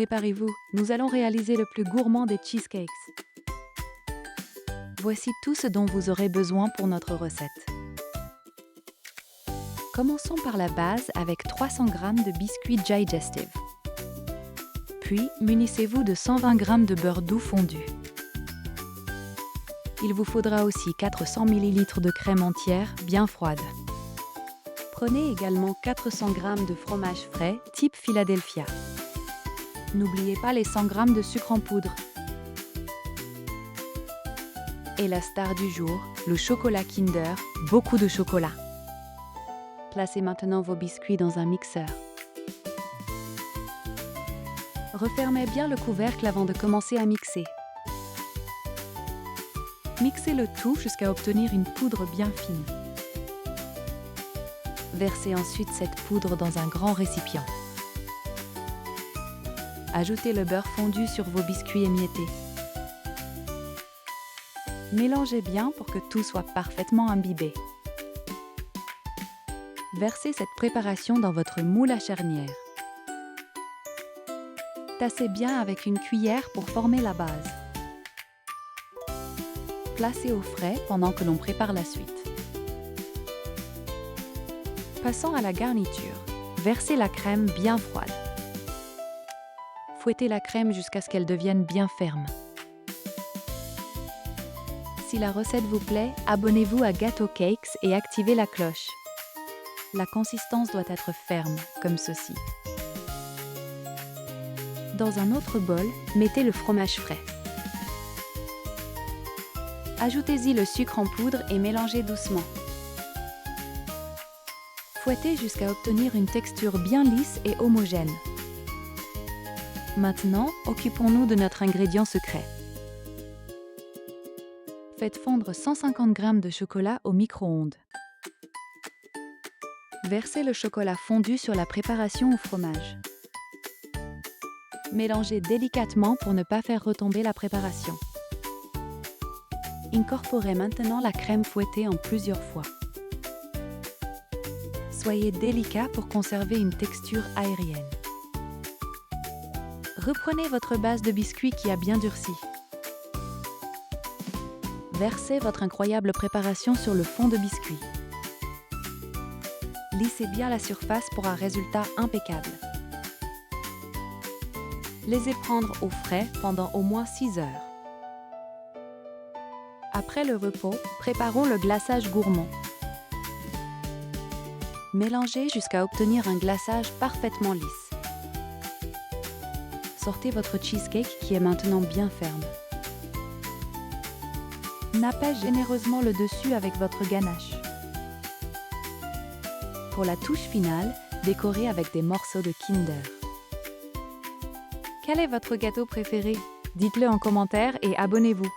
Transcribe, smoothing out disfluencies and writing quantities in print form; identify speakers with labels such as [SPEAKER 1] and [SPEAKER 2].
[SPEAKER 1] préparez-vous, nous allons réaliser le plus gourmand des cheesecakes. Voici tout ce dont vous aurez besoin pour notre recette. Commençons par la base avec 300 g de biscuits digestive. Puis, munissez-vous de 120 g de beurre doux fondu. Il vous faudra aussi 400 ml de crème entière bien froide. Prenez également 400 g de fromage frais type Philadelphia. N'oubliez pas les 100 g de sucre en poudre. Et la star du jour, le chocolat Kinder, beaucoup de chocolat. Placez maintenant vos biscuits dans un mixeur. Refermez bien le couvercle avant de commencer à mixer. Mixez le tout jusqu'à obtenir une poudre bien fine. Versez ensuite cette poudre dans un grand récipient. Ajoutez le beurre fondu sur vos biscuits émiettés. Mélangez bien pour que tout soit parfaitement imbibé. Versez cette préparation dans votre moule à charnière. Tassez bien avec une cuillère pour former la base. Placez au frais pendant que l'on prépare la suite. Passons à la garniture. Versez la crème bien froide. Fouettez la crème jusqu'à ce qu'elle devienne bien ferme. Si la recette vous plaît, abonnez-vous à Gâteau Cakes et activez la cloche. La consistance doit être ferme, comme ceci. Dans un autre bol, mettez le fromage frais. Ajoutez-y le sucre en poudre et mélangez doucement. Fouettez jusqu'à obtenir une texture bien lisse et homogène. Maintenant, occupons-nous de notre ingrédient secret. Faites fondre 150 g de chocolat au micro-ondes. Versez le chocolat fondu sur la préparation au fromage. Mélangez délicatement pour ne pas faire retomber la préparation. Incorporez maintenant la crème fouettée en plusieurs fois. Soyez délicat pour conserver une texture aérienne. Reprenez votre base de biscuits qui a bien durci. Versez votre incroyable préparation sur le fond de biscuit. Lissez bien la surface pour un résultat impeccable. Laissez prendre au frais pendant au moins 6 heures. Après le repos, préparons le glaçage gourmand. Mélangez jusqu'à obtenir un glaçage parfaitement lisse. Sortez votre cheesecake qui est maintenant bien ferme. Nappez généreusement le dessus avec votre ganache. Pour la touche finale, décorez avec des morceaux de Kinder. Quel est votre gâteau préféré? Dites-le en commentaire et abonnez-vous.